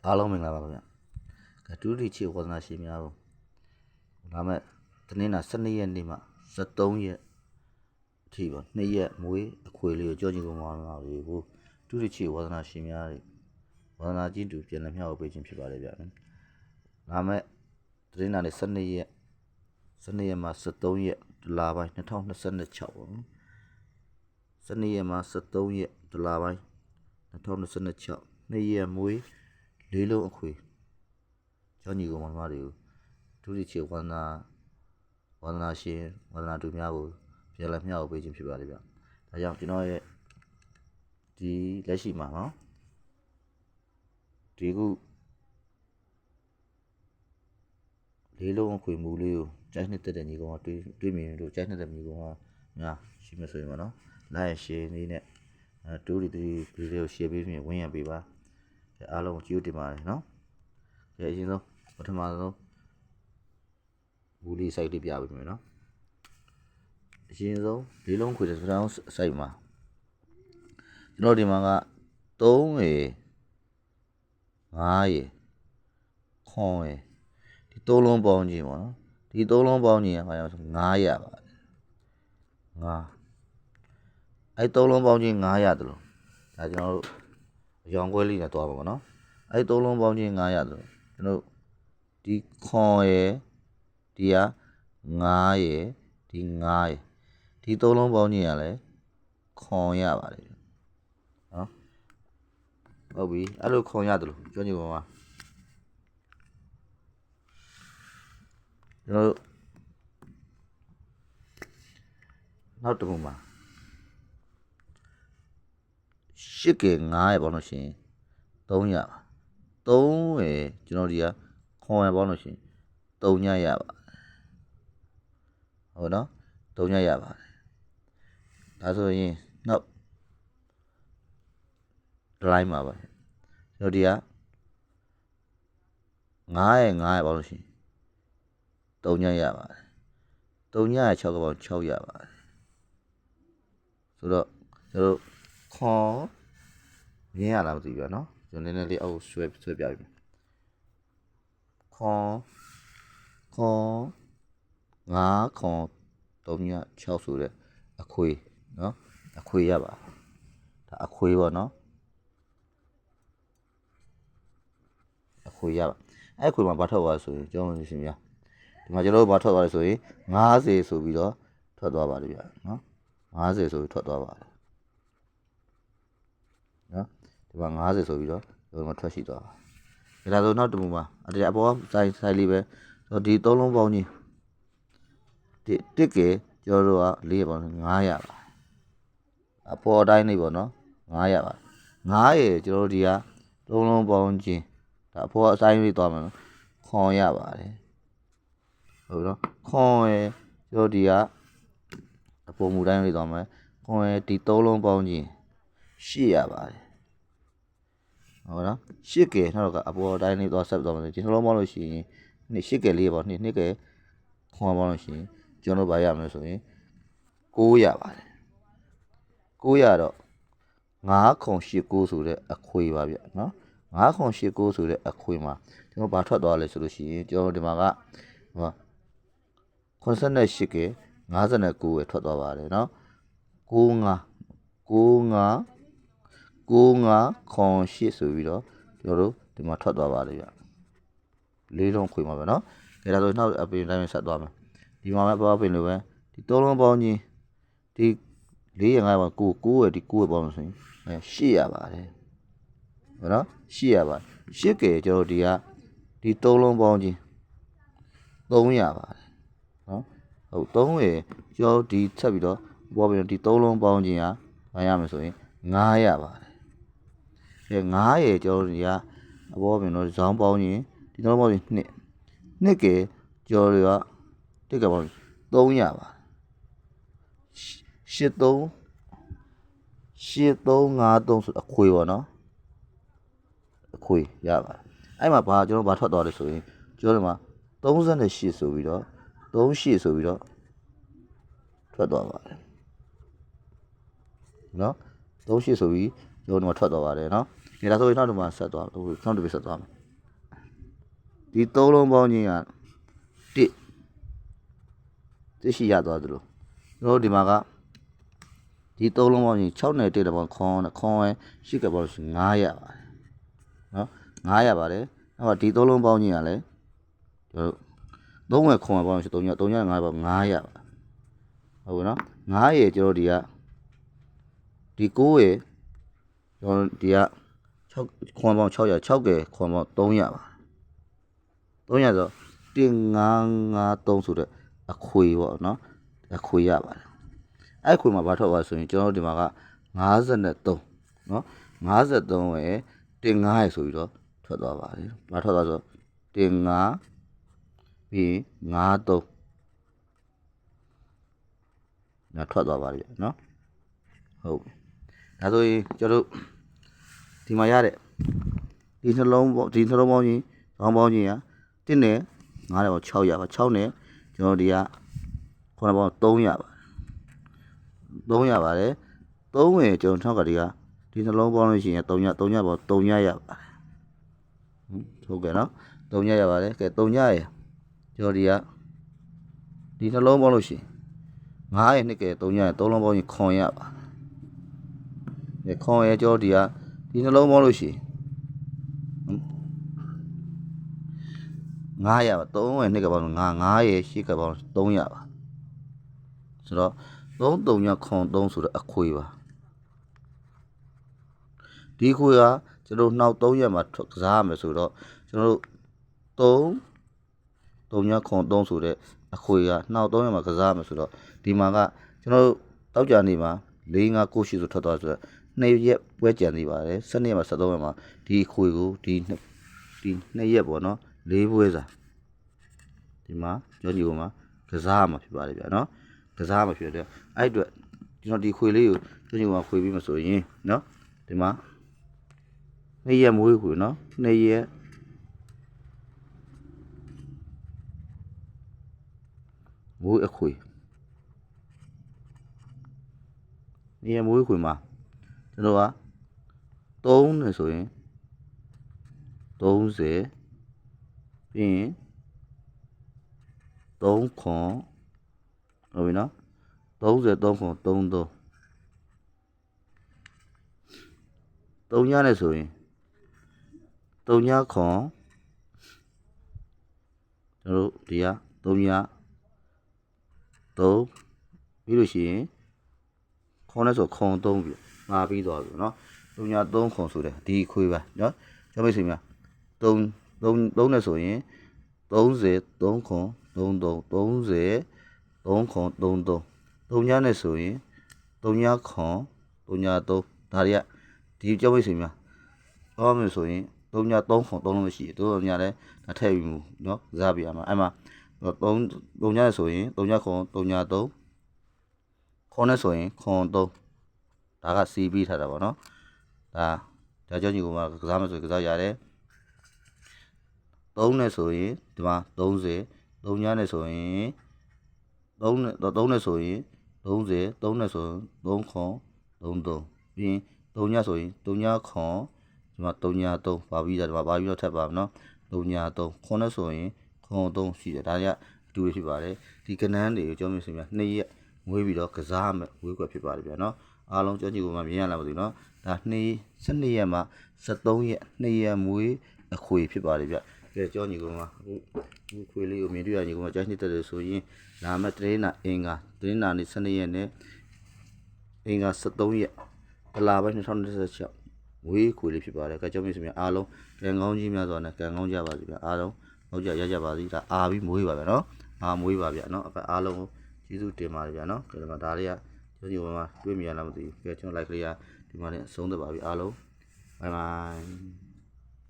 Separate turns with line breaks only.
အားလုံးမင်္ဂလာပါခင်ဗျာဒုတိချေဝါသနာရှင်များကိုဒါမဲ့တနင်္လာ12ရက်နေ့မှ13ရက်အထိပါ2ရက်မွေးအခွေလေးကိုကြောကြည့်ကုန်ပါလားဒီကိုဒုတိချေဝါသနာရှင်များတွေဝါသနာကြီးတူပြန်လည်မျှဝေပေးခြင်းဖြစ်ပါတယ်ဗျာဒါမဲ့တနင်္လာနေ့12ရက်မှ13ရက်ဒလပိုင်း2026ပေါ့နော်12ရက်မှ13ရက်ဒလပိုင်း2026 2ရက်မွေးလေးလုံးအခွေကျောင်းညီကောင်မတွေကိုဒုတိချေဝါသနာရှင်ဝါသနာတူများကိုပြန်လည်မျှဝေပေးခြင်းဖြစ်ပါတယ်ဗျဒါကြောင့်ကျွန်တော်ရဲ့ဒီလက်ရှိမှာနော်ဒီခုလေးလုံးအခွေမူလေးကိုကြိုက်နှစ်သက်တဲ့ညီကောင်ကတွေးမြင်လို့ကြိုက်နှစ်တဲ့ညီကောင်ကများရှိမှဆိုရင်ပေါ့နော်လိုက်ရှင်းနေနဲ့တူဒီဗီဒီယိုရှယ်ပေးပြီးဝင်ရပေးပါအားလုံးကြည့်တင်ပါတယ်နော်အရင်ဆုံးပထမဆုံးဘူးလေး site လေးပြပေးမယ်နော်အရင်ဆုံးလေးလုံးခွေတဲ့စတောင်း site မှာကျွန်တော်ဒီမှာက3ရေ5ရေခွန်ရေဒီ3လုံးပေါင်းခြင်းပေါ့နော်ဒီ3လုံးပေါင်းခြင်းကဘာလဲဆို9ရပါတယ်9အဲ့3လုံးပေါင်းခြင်း9ရတယ်လို့ဒါကျွန်တော်တို့အယောင်ခွဲလေးနဲ့တွားပါပေါ့နော်အဲ့3လုံးပေါင်းခြင်း9ရတယ်လို့ကျွန်တော်ဒီခွန်ရေဒီက9ရေဒီ9ရေဒီ3လုံးပေါင်းခြင်းကလည်းခွန်ရပါတယ်နော်ဟုတ်ပြီအဲ့လိုခွန်ရတယ်လို့ပြောကြည့်ပါဦးကျွန်တော်တို့နောက်တစ်ခုမှာ8က9ရပေါ့လို့ရှိရင်3ရပါ3ရကျွန်တော်ဒီကခွန်ရပေါ့လို့ရှိရင်3ညရပါဟုတ်နော်3ညရပါတယ်ဒါဆိုရင်နောက်ဒလိုက်မှာပါကျွန်တော်ဒီက9ရပေါ့လို့ရှိရင်3ညရပါတယ်3ညရ6ကပေါင်း6ရပါတယ်ဆိုတော့ကျွန်တော်ခွန်မြင်ရလားမသိဘူးနော်ကျွန်တော်နည်းနည်းလေးအောက်ဆွဲပြပြီခွန်9ခွန်3ည6ဆိုတဲ့အခွေနော်အခွေရပါဒါအခွေပေါ့နော်အခွေရပါအဲ့ခွေမှာဘာထွက်သွားဆိုရင်ကျွန်တော်ရှင်များဒီမှာကျွန်တော်တို့ဘာထွက်သွားလဲဆိုရင်50ဆိုပြီးတော့ထွက်သွားပါတယ်ဗျာနော်50ဆိုပြီးထွက်သွားပါတယ်နော်ဒီမှာ50ဆိုပြီးတော့ဒီမှာထွက်ရှိသွားပါဒါဆိုနောက်တစ်မှုမှာအပေါ်ဆိုင်လေးပဲဒီ3လုံးပေါင်းကြီးဒီတစ်ကေကျွန်တော်တို့က4ပေါင်း900ပါအပေါ်တိုင်းလေးပေါ့နော်900ပါ9ရေကျွန်တော်တို့ဒီက3လုံးပေါင်းချင်းဒါအပေါ်အဆိုင်လေးသွားမယ်နော်ခွန်ရပါတယ်ဟုတ်နော်ခွန်ရေကျွန်တော်ဒီကအပေါ်မူတိုင်းလေးသွားမယ်ခွန်ရေဒီ3လုံးပေါင်းချင်း800ပါတယ်ဟုတ်နော်8ကဲနောက်တော့ကအပေါ်တိုင်းလေးသွားဆက်သွားမယ်ဒီနှလုံးပေါင်းလို့ရှိရင်8ကဲလေးပေါ့2ကဲခွန်ပေါင်းလို့ရှိရင်ကျွန်တော်ဗာရမယ်ဆိုရင်900ပါတယ်900တော့9ခု89ဆိုတဲ့အခွေပါဗျနော်9ခု89ဆိုတဲ့အခွေမှာကျွန်တော်ဗာထွက်သွားလဲဆိုလို့ရှိရင်ကျွန်တော်ဒီမှာကဟော88က59ပဲထွက်သွားပါတယ်နော်95ခွန်8ဆိုပြီးတော့ကျွန်တော်တို့ဒီမှာထွက်သွားပါတယ်ဗျလေးလုံးခွေမှာပဲနော်ဒါဆိုနောက်အပြင်တိုင်းဆက်သွားမယ်ဒီမှာပဲပေါ့ပင်လို့ပဲဒီ3လုံးပေါင်းချင်းဒီ4ရ5ပါ9ရဒီ9ရပေါင်းလို့ဆိုရင်8ရပါတယ်ဟုတ်နော်8ရပါ8ကဲကျွန်တော်ဒီကဒီ3လုံးပေါင်းချင်း3ရပါတယ်နော်ဟုတ်3ရကျွန်တော်ဒီဆက်ပြီးတော့ပေါ့ပင်ဒီ3လုံးပေါင်းချင်းကဘာရမလဲဆိုရင်9ရပါတယ်9ရကျွန်တော်ဒီကအပေါ်ပင်တော့ဇောင်းပေါင်းချင်းဒီ3လုံးပေါင်းချင်း2ကဲကျွန်တော်တွေကတစ်ကပေါင်း3ရပါ8353ဆိုအခွေပေါ့နော်အခွေရပါအဲ့မှာကျွန်တော်ဘာထွက်သွားလဲဆိုရင်ကျွန်တော်ဒီမှာ38ဆိုပြီးတော့38ဆိုပြီးတော့ထွက်သွားပါတယ်နော်38ဆိုပြီးကျွန်တော်ဒီမှာထွက်သွားပါတယ်နော် ဒီဒါဆိုရင်နောက်တစ်မှာဆက်သွားနောက်တစ်ပြဆက်သွားမယ်ဒီသုံးလုံးပေါင်းချင်းကတစ်ရှိရသွားသလိုကျွန်တော်ဒီမှာကဒီသုံးလုံးပေါင်းချင်း6နဲ့1တဲ့ပေါင်းခွန်ရဲ့ရှိကပေါင်း9ရပါတယ်နော်9ရပါတယ်အဲ့တော့ဒီသုံးလုံးပေါင်းချင်းကလည်းကျွန်တော်3ဝယ်ခွန်ပေါင်း3ည3ည5ပေါင်း9ရပါဟုတ်ပြီနော်9ရကျွန်တော်ဒီကဒီ9ရကျွန်တော်ဒီက6ခွန်ပေါင်း6ရ6ကဲခွန်ပေါင်း3ရပါ300ဆို1553ဆိုတဲ့အခွေပေါ့နော်အခွေရပါတယ်အဲ့ခွေမှာဘာထွက်သွားဆိုရင်ကျွန်တော်ဒီမှာက53နော်53ရဲ့15ရဲ့ဆိုပြီးတော့ထွက်သွားပါတယ်ဘာထွက်သွားဆို15ပြီး53ညထွက်သွားပါပြီနော်ဟုတ်ဒါဆိုရင်ကျွန်တော်ဒီမှာရတဲ့ဒီနှလုံးပေါင်းချင်းခေါင်းပေါင်းချင်းက1နဲ့9နဲ့6ရပါ6နဲ့ကျွန်တော်ဒီက9ပေါင်း3ရပါ3ရပါတယ်3ဝင်ကျွန်တော်ထောက်ကဒီကဒီနှလုံးပေါင်းလို့ရှိရင်3ညပေါင်း3ညရပါတယ်ဟုတ်ကဲ့နော်3ညရပါတယ်ကဲ3ညရကျွန်တော်ဒီကဒီနှလုံးပေါင်းလို့ရှိရင်9ရဲ့2ကဲ3ညရ3လုံးပေါင်းရင်ခွန်ရပါတယ်ခွန်ရကျွန်တော်ဒီကဒီနှလုံးပေါင်းလို့ရှိရင်9ရပါ3ဝင်2ကပေါင်း9ရဲ့8ကပေါင်း3ရပါဆိုတော့3 3ညခွန်3ဆိုတော့အခွေပါဒီခွေကကျွန်တော်နောက်3ရက်မှာကစားရမယ်ဆိုတော့ကျွန်တော်3ညခွန်3ဆိုတဲ့အခွေကနောက်3ရက်မှာကစားရမယ်ဆိုတော့ဒီမှာကကျွန်တော်တောက်ကြနေမှာ4 5 9 10ဆိုထွက်သွားဆိုတော့2ရက်ပွဲကြံနေပါတယ်7ရက်မှာ73ရက်မှာဒီခွေကိုဒီ2ရက်ပေါ့နော်4ပွဲစာဒီမှာကျွန်တော်ဒီမှာကစားမှာဖြစ်ပါတယ်ဗျာနော်ကစားမှာဖြစ်တယ်အဲ့အတွက်ကျွန်တော်ဒီခွေလေးကိုကျွန်တော်မှာခွေပြီးမှဆိုရင်နော်ဒီမှာ2ရက်မွေးခွေနော်2ရက်မွေးအခွေ2ရက်မွေးခွေမှာကျွန်တော်က3နဲ့ဆိုရင်30ပြီးရင်3ခွန်ဟုတ်ပြီနော်33ခွန်33 3ညနဲ့ဆိုရင်3ညခွန်ကျွန်တော်ဒီက3ည3ပြီးလို့ရှိရင်ခွန်နဲ့ဆိုခွန်3ပြီငါပြီးသွားပြီနော်3ည3ခွန်ဆိုတဲ့ဒီခွေးပါနော်ကျွန်တော်မိတ်ဆွေများ3နဲ့ဆိုရင်33ခွန်33 3ခွန်33 3ညနဲ့ဆိုရင်3ညခွန်3ည3ဒါတွေကဒီကြောက်မိတ်ဆွေများတော့မယ်ဆိုရင်3ည3ခွန်3လုံးရှိတယ်တို့ညလည်းဒါထည့်ပြီးမှုเนาะစားပြရမှာအဲ့မှာ3ညနဲ့ဆိုရင်3ညခွန်3ည3ခွန်နဲ့ဆိုရင်ခွန်3ဒါကစီးပြီးထားတာပေါ့เนาะဒါကြောင့်ညီကောင်မကစားမယ်ဆိုရင်ကစားရတယ်3နဲ့ဆိုရင်ဒီမှာ30 3ညနဲ့ဆိုရင်3နဲ့ဆိုရင်30 3နဲ့ဆိုရင်3ခွန်33ပြီးရင်3ညဆိုရင်3ညခွန်ဒီမှာ3ည3ပါပြီးတာဒီမှာပါပြီးတော့ထပ်ပါမယ်နော်3ည3ခွန်နဲ့ဆိုရင်ခွန်3ရှိတယ်ဒါတွေကအတူဖြစ်ပါတယ်ဒီကနန်းတွေကိုကြောင်းမျိုးစင်များ2ရက်မွေးပြီးတော့ကစားမယ်ဝေးကွက်ဖြစ်ပါတယ်ဗျာနော်အားလုံးကြောင်းကြည့်ကိုမှမြင်ရလားမသိဘူးနော်ဒါ12ရက်မှာ73ရက်2ရက်မွေးအခွေဖြစ်ပါတယ်ဗျကဲကြောင်းညီကောင်ကအခုခွေလေးကိုမြင်တွေ့ရညီကောင်ကကြားနှစ်တယ်ဆိုရင်လာမယ့်တရင်းနာအင်္ဂါတရင်းနာနေ့12ရက်နဲ့အင်္ဂါ73ရက်တလပိုင်း2026ဝေးခွေလေးဖြစ်ပါတယ်ကဲကြောင်းမျိုးစင်များအားလုံးကံကောင်းကြီးများစွာနဲ့ကံကောင်းကြပါစေဗျအားလုံးဟုတ်ကြရကြပါစေဒါအာပြီးမွေးပါဗျနော်အာမွေးပါဗျနော်အအားလုံးကိုကျေးဇူးတင်ပါတယ်ဗျနော်ကဲဒီမှာဒါလေးကကျွန်တော်ဒီမှာတွေ့မြင်ရလားမသိဘူးကဲကျွန်တော် like လေးကဒီမှာနဲ့အဆုံးသတ်ပါပြီအားလုံး bye bye